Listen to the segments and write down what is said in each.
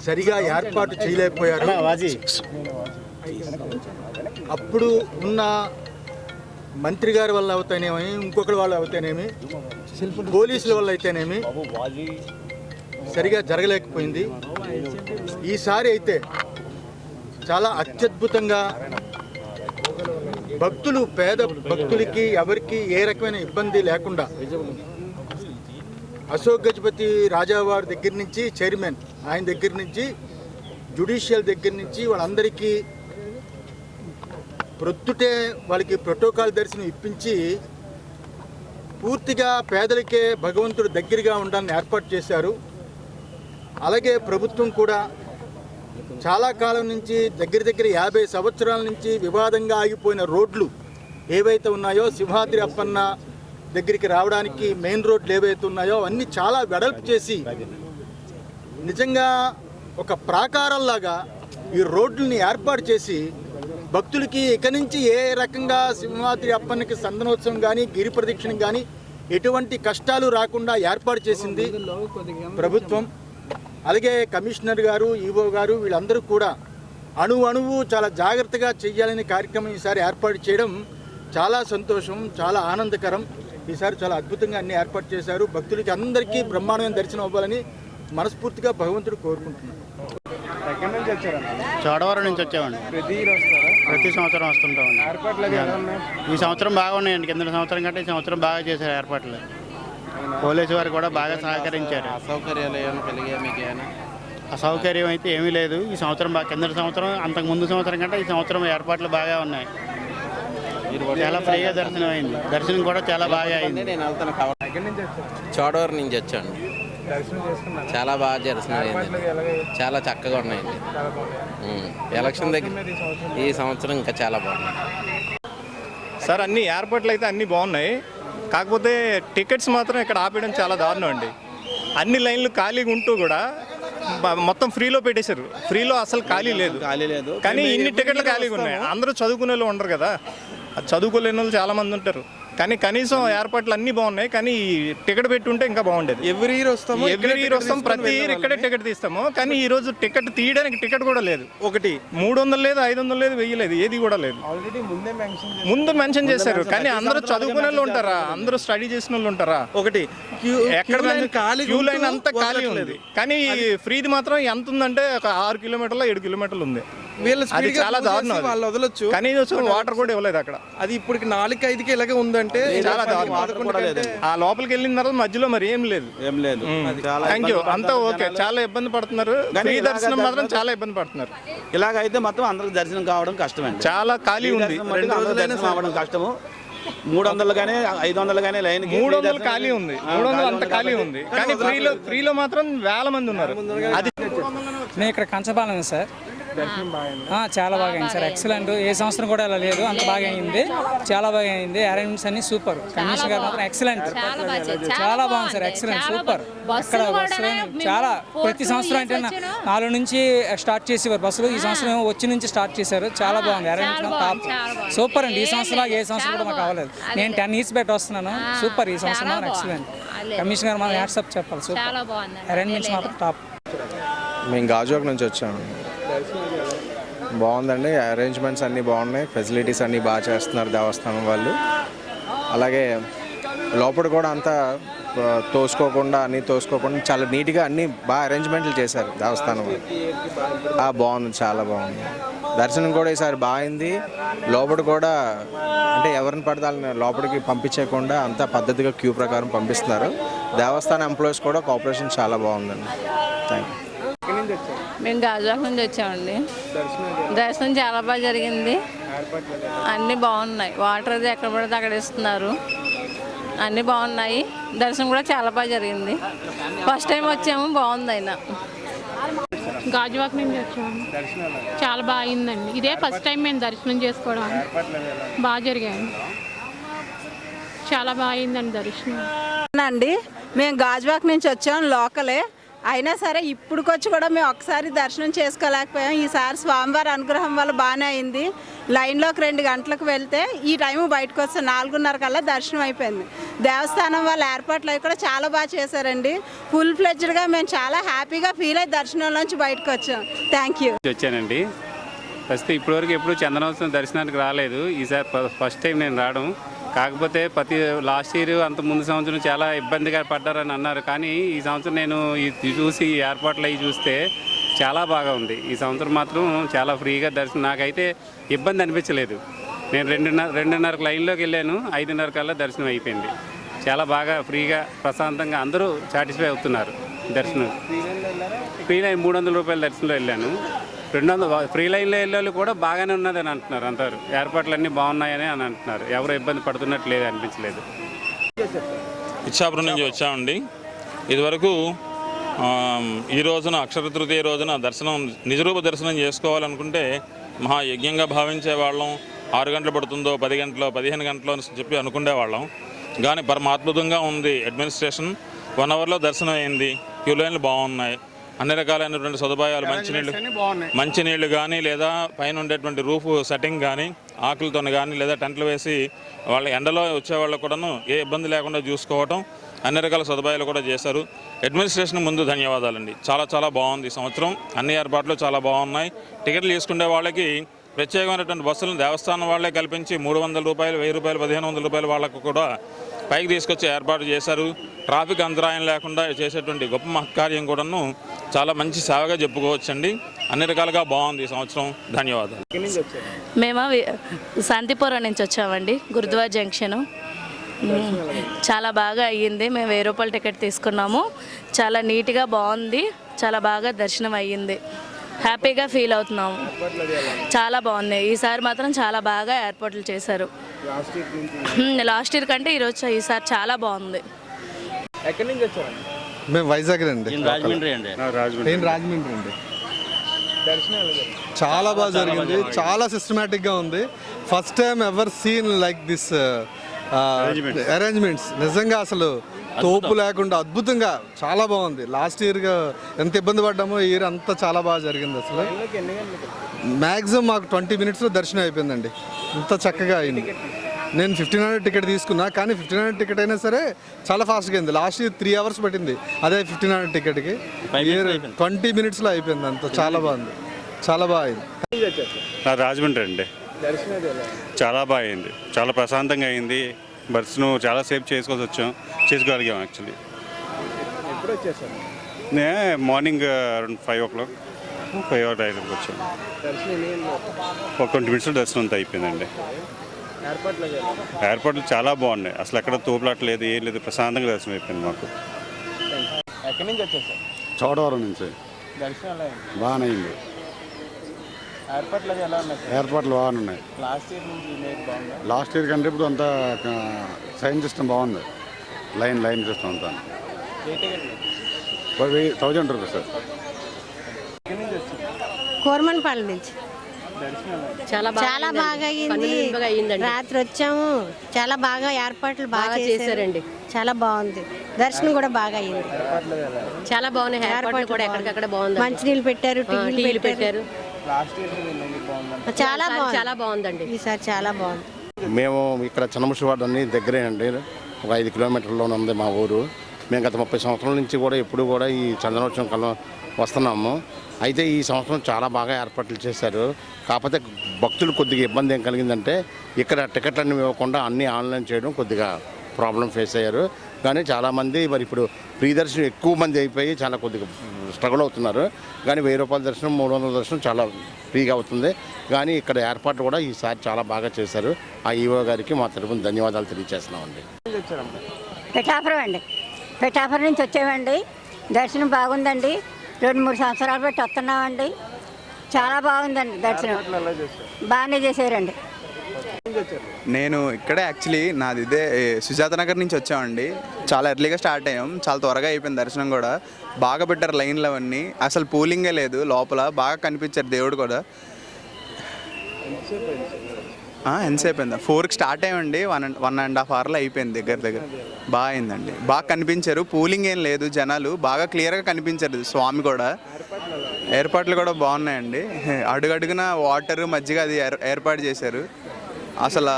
సరిగా ఏర్పాటు చేయలేకపోయారు. అప్పుడు ఉన్న మంత్రి గారి వల్ల అవుతానేమి, ఇంకొకరి వల్ల అవుతానేమి, పోలీసుల వల్ల అయితేనేమి సరిగా జరగలేకపోయింది. ఈసారి అయితే చాలా అత్యద్భుతంగా భక్తులు, పేద భక్తులకి ఎవరికి ఏ రకమైన ఇబ్బంది లేకుండా అశోక్ గజపతి రాజావారి దగ్గర నుంచి, చైర్మన్ ఆయన దగ్గర నుంచి, జ్యుడిషియల్ దగ్గర నుంచి వాళ్ళందరికీ ప్రొద్దుటే వాళ్ళకి ప్రోటోకాల్ దర్శనం ఇప్పించి పూర్తిగా పేదలకే భగవంతుడు దగ్గరగా ఉండాలని ఏర్పాటు చేశారు. అలాగే ప్రభుత్వం కూడా చాలా కాలం నుంచి దగ్గర 50 సంవత్సరాల నుంచి వివాదంగా ఆగిపోయిన రోడ్లు ఏవైతే ఉన్నాయో, సింహాద్రి అప్పన్న దగ్గరికి రావడానికి మెయిన్ రోడ్లు ఏవైతే ఉన్నాయో అన్నీ చాలా వెడల్పు చేసి నిజంగా ఒక ప్రాకారంలాగా ఈ రోడ్లని ఏర్పాటు చేసి భక్తులకి ఇక నుంచి ఏ రకంగా సింహాద్రి అప్పన్నకి సందనోత్సవం కానీ, గిరి ప్రదక్షిణ కానీ ఎటువంటి కష్టాలు రాకుండా ఏర్పాటు చేసింది ప్రభుత్వం. అలాగే కమిషనర్ గారు, ఈవో గారు వీళ్ళందరూ కూడా అణువు చాలా జాగ్రత్తగా చేయాలనే కార్యక్రమం ఈసారి ఏర్పాటు చేయడం చాలా సంతోషం, చాలా ఆనందకరం. ఈసారి చాలా అద్భుతంగా అన్ని ఏర్పాటు చేశారు. భక్తులకి అందరికీ బ్రహ్మాండమైన దర్శనం అవ్వాలని మనస్ఫూర్తిగా భగవంతుడు కోరుకుంటున్నాను. చోడవరం నుంచి వచ్చామండి. ప్రతి సంవత్సరం వస్తుంటామండి. ఈ సంవత్సరం బాగున్నాయండి. కింద సంవత్సరం కంటే ఈ సంవత్సరం బాగా చేశారు ఏర్పాట్లు. పోలీసు వారు కూడా బాగా సహకరించారు. అసౌకర్యం అయితే ఏమీ లేదు. ఈ సంవత్సరం బాగా, కింద సంవత్సరం అంతకు ముందు సంవత్సరం కంటే ఈ సంవత్సరం ఏర్పాట్లు బాగా ఉన్నాయి. చాలా ఫ్రీగా దర్శనం అయింది. దర్శనం కూడా చాలా బాగా అయింది. చోడవరం నుంచి వచ్చాను. చాలా బాగా దర్శనం అయింది. చాలా చక్కగా ఉన్నాయండి. ఎలక్షన్ దగ్గర ఈ సంవత్సరం ఇంకా చాలా బాగున్నాయి సార్. అన్ని ఏర్పాట్లు అయితే అన్నీ బాగున్నాయి. కాకపోతే టికెట్స్ మాత్రం ఇక్కడ ఆపేయడం చాలా దారుణం అండి. అన్ని లైన్లు ఖాళీగా ఉంటూ కూడా మొత్తం ఫ్రీలో పెట్టేశారు. ఫ్రీలో అసలు ఖాళీ లేదు. కానీ ఇన్ని టికెట్లు ఖాళీగా ఉన్నాయి. అందరూ చదువుకునే వాళ్ళు ఉండరు కదా, చదువుకోలేని వాళ్ళు చాలామంది ఉంటారు. కానీ కనీసం ఏర్పాట్లు అన్నీ బాగున్నాయి. కానీ టికెట్ పెట్టుంటే ఇంకా బాగుండేది. ఎవ్రీ ఇయర్ వస్తాం, ప్రతి ఇయర్ ఇక్కడే టికెట్ తీస్తాము. కానీ ఈ రోజు టికెట్ తీయడానికి టికెట్ కూడా లేదు. ఒకటి 300 లేదు, 500 లేదు, 1000 లేదు, ఏది కూడా లేదు. ముందు మెన్షన్ చేశారు. కానీ అందరూ చదువుకునే వాళ్ళు ఉంటారా, అందరూ స్టడీ చేసిన వాళ్ళు ఉంటారా? ఒకటి ఎక్కడ క్యూ లైన్ అంతా ఖాళీ ఉంది. కానీ ఫ్రీది మాత్రం ఎంత ఉందంటే ఒక 6 కిలోమీటర్లు 7 కిలోమీటర్లు ఉంది. అది చాలా దారుణం. వాళ్ళు వదలొచ్చు. కనీసం వాటర్ కూడా ఇవ్వలేదు అక్కడ. అది ఇప్పటికి 4-5కి ఇలాగే ఉందంటే చాలా దారుణం. ఆ లోపలికి వెళ్ళిన తర్వాత మధ్యలో మరి ఏం లేదు. Thank you. అంతా ఓకే. చాలా ఇబ్బంది పడుతున్నారు. ఫ్రీ దర్శనం మాత్రం చాలా ఇబ్బంది పడుతున్నారు. ఇలాగైతే మొత్తం అందరికి దర్శనం కావడం కష్టమండి. చాలా ఖాళీ ఉంది. 2 రోజులు దర్శనం అవ్వడం కష్టము. 300 కానీ 500 కానీ లైన్ 300 ఖాళీ ఉంది. 300 అంత ఖాళీ ఉంది. కానీ ఫ్రీలో మాత్రం వేల మంది ఉన్నారు. అది నేను ఇక్కడ కంచపాలెం సార్. చాలా బాగా అయింది సార్. ఎక్సలెంట్. ఏ సంవత్సరం కూడా అలా లేదు, అంత బాగా అయింది. చాలా బాగా అయింది. అరేంజ్మెంట్స్ అన్ని సూపర్. కమిషనర్ గారు మాత్రం ఎక్సలెంట్. చాలా బాగుంది సార్. Excellent, super. ఇక్కడ బస్సులు చాలా ప్రతి సంవత్సరం అంటే 4 నుంచి స్టార్ట్ చేసేవారు బస్సులు. ఈ సంవత్సరం వచ్చి నుంచి స్టార్ట్ చేశారు. చాలా బాగుంది. అరేంజ్మెంట్ టాప్, సూపర్ అండి. ఈ సంవత్సరం ఏ సంవత్సరం కూడా మాకు అవ్వలేదు. నేను 10 ఇయర్స్ పెట్టి వస్తున్నాను. సూపర్. ఈ సంవత్సరం ఎక్సలెంట్. కమిషనర్ గారు మాత్రం హ్యాట్స్ అప్ చెప్పాలి. సూపర్. అరేంజ్మెంట్స్ మాత్రం టాప్. మేము గాజువాక నుంచి వచ్చాము. బాగుందండి. అరేంజ్మెంట్స్ అన్నీ బాగున్నాయి. ఫెసిలిటీస్ అన్నీ బాగా చేస్తున్నారు దేవస్థానం వాళ్ళు. అలాగే లోపల కూడా అంతా తోసుకోకుండా చాలా నీట్గా అన్నీ బాగా అరేంజ్మెంట్లు చేశారు దేవస్థానం వాళ్ళు. బాగుంది, చాలా బాగుంది. దర్శనం కూడా ఈసారి బాగుంది. లోపల కూడా అంటే ఎవరిని పడితే లోపలికి పంపించకుండా అంతా పద్ధతిగా క్యూ ప్రకారం పంపిస్తున్నారు. దేవస్థానం ఎంప్లాయీస్ కూడా కోఆపరేషన్ చాలా బాగుందండి. Thank you. మేము గాజువాక నుంచి వచ్చామండి. దర్శనం చాలా బాగా జరిగింది. అన్నీ బాగున్నాయి. వాటర్ అది ఎక్కడ పడితే అక్కడ ఇస్తున్నారు. అన్నీ బాగున్నాయి. దర్శనం కూడా చాలా బాగా జరిగింది. ఫస్ట్ టైం వచ్చాము, బాగుంది. అయినా గాజువాక నుంచి వచ్చాము. చాలా బాగా అయిందండి. ఇదే ఫస్ట్ టైం మేము దర్శనం చేసుకోవడం. బాగా జరిగాయండి. చాలా బాగా అయిందండి దర్శనం. అండి మేము గాజువాక నుంచి వచ్చాము. లోకలే అయినా సరే ఇప్పుడుకొచ్చి కూడా మేము ఒకసారి దర్శనం చేసుకోలేకపోయాం. ఈసారి స్వామివారి అనుగ్రహం వల్ల బాగానే అయింది. లైన్లోకి 2 గంటలకు వెళ్తే ఈ టైం బయటకు వస్తే 4:30 కల్లా దర్శనం అయిపోయింది. దేవస్థానం వాళ్ళ ఏర్పాట్లు అవి కూడా చాలా బాగా చేశారండి. ఫుల్ ఫ్లెడ్జ్డ్గా మేము చాలా హ్యాపీగా ఫీల్ అయ్యి దర్శనంలోంచి బయటకు వచ్చాం. Thank you. వచ్చానండి. ఫస్ట్ ఇప్పటివరకు ఎప్పుడు చందనోత్సవం దర్శనానికి రాలేదు. ఈసారి ఫస్ట్ టైం నేను రావడం. కాకపోతే లాస్ట్ ఇయర్ అంత ముందు సంవత్సరం చాలా ఇబ్బందిగా పడ్డారని అన్నారు. కానీ ఈ సంవత్సరం నేను ఇది చూసి ఈ ఏర్పాట్లు అవి చూస్తే చాలా బాగా ఉంది. ఈ సంవత్సరం మాత్రం చాలా ఫ్రీగా దర్శనం, నాకైతే ఇబ్బంది అనిపించలేదు. నేను 2:30 లైన్లోకి వెళ్ళాను, 5:30 కల్లా దర్శనం అయిపోయింది. చాలా బాగా ఫ్రీగా ప్రశాంతంగా అందరూ సాటిస్ఫై అవుతున్నారు దర్శనం. ఫ్రీ లైన్ 300 రూపాయల దర్శనంలో వెళ్ళాను. 200 ఫ్రీ లైన్లో వెళ్ళే కూడా బాగానే ఉన్నదని అంటున్నారు అందరు. ఏర్పాట్లు అన్నీ బాగున్నాయని అని అంటున్నారు. ఎవరు ఇబ్బంది పడుతున్నట్టు లేదు, అనిపించలేదు. ఇచ్చాపురం నుంచి వచ్చామండి. ఇదివరకు ఈ రోజున అక్షర తృతీయ రోజున దర్శనం నిజరూప దర్శనం చేసుకోవాలనుకుంటే మహా యజ్ఞంగా భావించేవాళ్ళం. 6 గంటలు పడుతుందో 10 గంటలో 15 గంటలో అని చెప్పి అనుకునేవాళ్ళం. కానీ పరమాద్భుతంగా ఉంది అడ్మినిస్ట్రేషన్. 1 అవర్లో దర్శనం అయింది. క్యూ లైన్లు బాగున్నాయి. అన్ని రకాలైనటువంటి సదుపాయాలు, మంచినీళ్ళు కానీ లేదా పైన ఉండేటువంటి రూఫ్ సెట్టింగ్ కానీ ఆకులతో కానీ లేదా టెంట్లు వేసి వాళ్ళ ఎండలో వచ్చేవాళ్ళకు కూడాను ఏ ఇబ్బంది లేకుండా చూసుకోవటం, అన్ని రకాల సదుపాయాలు కూడా చేశారు. అడ్మినిస్ట్రేషన్ ముందు ధన్యవాదాలండి. చాలా చాలా బాగుంది ఈ సంవత్సరం. అన్ని ఏర్పాట్లు చాలా బాగున్నాయి. టికెట్లు తీసుకునే వాళ్ళకి ప్రత్యేకమైనటువంటి బస్సులను దేవస్థానం వాళ్ళే కల్పించి 300 రూపాయలు, 1000 రూపాయలు, 1500 రూపాయలు వాళ్ళకు కూడా పైకి తీసుకొచ్చి ఏర్పాటు చేశారు. ట్రాఫిక్ అంతరాయం లేకుండా చేసేటువంటి గొప్ప మహత్కార్యం కూడాను చాలా మంచి సేవగా చెప్పుకోవచ్చండి. అన్ని రకాలుగా బాగుంది ఈ సంవత్సరం. ధన్యవాదాలు. మేము శాంతిపురం నుంచి వచ్చామండి, గురుద్వారా జంక్షను. చాలా బాగా అయ్యింది. మేము 1000 రూపాయల టికెట్ తీసుకున్నాము. చాలా నీట్గా బాగుంది. చాలా బాగా దర్శనం అయ్యింది. హ్యాపీగా ఫీల్ అవుతున్నాము. చాలా బాగుంది. ఈసారి మాత్రం చాలా బాగా ఏర్పాట్లు చేశారు. లాస్ట్ ఇయర్ కంటే ఈసారి చాలా బాగుంది. మేము వైజాగ్ అండి. రాజమండ్రి అండి. నేను రాజమండ్రి అండి. చాలా బాగా జరిగింది. చాలా సిస్టమేటిక్గా ఉంది. First time ever seen like this arrangements. నిజంగా అసలు తోపు లేకుండా అద్భుతంగా చాలా బాగుంది. లాస్ట్ ఇయర్గా ఎంత ఇబ్బంది పడ్డామో ఈ ఇయర్ అంతా చాలా బాగా జరిగింది. అసలు మ్యాక్సిమం మాకు 20 మినిట్స్లో దర్శనం అయిపోయిందండి. ఇంత చక్కగా అయింది. నేను 1500 టికెట్ తీసుకున్నా, కానీ 1500 టికెట్ అయినా సరే చాలా ఫాస్ట్గా అయింది. లాస్ట్ ఇయర్ 3 అవర్స్ పట్టింది అదే 1500 టికెట్కి. ఇయర్ 20 మినిట్స్లో అయిపోయింది. అంత చాలా బాగుంది. చాలా బాగా అయింది. రాజమండ్రి అండి. చాలా బాగా అయింది. చాలా ప్రశాంతంగా అయింది. దర్శనం చాలాసేపు చేసుకోగలిగాం యాక్చువల్లీ. నేను మార్నింగ్ అరౌండ్ 5 o'clock 5 or 5 వచ్చాను. ఒక 20 మినిట్స్లో దర్శనం అంతా అయిపోయిందండి. ఏర్పాట్లు చాలా బాగున్నాయి. అసలు ఎక్కడ తోపులాట్లేదు, ఏం లేదు. ప్రశాంతంగా దర్శనం అయిపోయింది మాకు. చోడవరం నుంచి బాగానే అయింది. ఏర్పాట్లు బాగున్నాయి. లాస్ట్ ఇయర్ కంటే ఇప్పుడు అంతా సైన్ సిస్టమ్ బాగుంది. లైన్ సిస్టమ్ అంతా 1000 రూపీస్ సార్. కోరమన్పల్లి నుంచి చాలా బాగా అయింది. రాత్రి వచ్చాము. చాలా బాగా ఏర్పాట్లు బాగా చేశారండి. చాలా బాగుంది. దర్శనం కూడా బాగా అయింది. చాలా బాగున్నాయి. ఏర్పాట్లు కూడా ఎక్కడికక్కడ బాగుంది. మంచినీళ్ళు పెట్టారు, టీవీలు పెట్టారు. చాలా బాగుందండి. ఈసారి చాలా బాగుంది. మేము ఇక్కడ చిన్నముషివాడ అని దగ్గరే అండి. ఒక 5 కిలోమీటర్లోనే ఉంది మా ఊరు. మేము గత 30 సంవత్సరాల నుంచి కూడా ఎప్పుడు కూడా ఈ చందనోత్సవం కల్లా వస్తున్నాము. అయితే ఈ సంవత్సరం చాలా బాగా ఏర్పాట్లు చేశారు. కాకపోతే భక్తులు కొద్దిగా ఇబ్బంది ఏం కలిగిందంటే ఇక్కడ టికెట్లన్నీ ఇవ్వకుండా అన్నీ ఆన్లైన్ చేయడం కొద్దిగా ప్రాబ్లం ఫేస్ అయ్యారు. కానీ చాలామంది మరి ఇప్పుడు ఫ్రీ దర్శనం ఎక్కువ మంది అయిపోయి చాలా కొద్దిగా స్ట్రగుల్ అవుతున్నారు. కానీ 1000 రూపాయల దర్శనం, 300 దర్శనం చాలా ఫ్రీగా అవుతుంది. కానీ ఇక్కడ ఏర్పాట్లు కూడా ఈసారి చాలా బాగా చేశారు. ఆ ఈవో గారికి మా తరపున ధన్యవాదాలు తెలియజేస్తున్నామండి. పిఠాపురం అండి. పిఠాపురం నుంచి వచ్చామండి. దర్శనం బాగుందండి. 2-3 సంవత్సరాలు బట్టి వస్తున్నామండి. చాలా బాగుందండి. దర్శనం బాగానే చేశారండి. నేను ఇక్కడే యాక్చువల్లీ నాది ఇదే సుజాత నగర్ నుంచి వచ్చామండి. చాలా ఎర్లీగా స్టార్ట్ అయ్యాం. చాలా త్వరగా అయిపోయింది దర్శనం కూడా. బాగా పెట్టారు లైన్లు అవన్నీ. అసలు పూలింగే లేదు లోపల. బాగా కనిపించారు దేవుడు కూడా. ఎంతసేపు అయిందా 4కి స్టార్ట్ అయ్యండి 1.5 అవర్లో అయిపోయింది దగ్గర బాగా అయిందండి. బాగా కనిపించారు, పూలింగ్ ఏం లేదు, జనాలు బాగా క్లియర్గా కనిపించారు. స్వామి కూడా ఏర్పాట్లు కూడా బాగున్నాయండి. అడుగడుగున వాటర్ మజ్జిగ అది ఏర్పాటు చేశారు. అసలు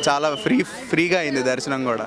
చాలా ఫ్రీగా అయింది దర్శనం కూడా.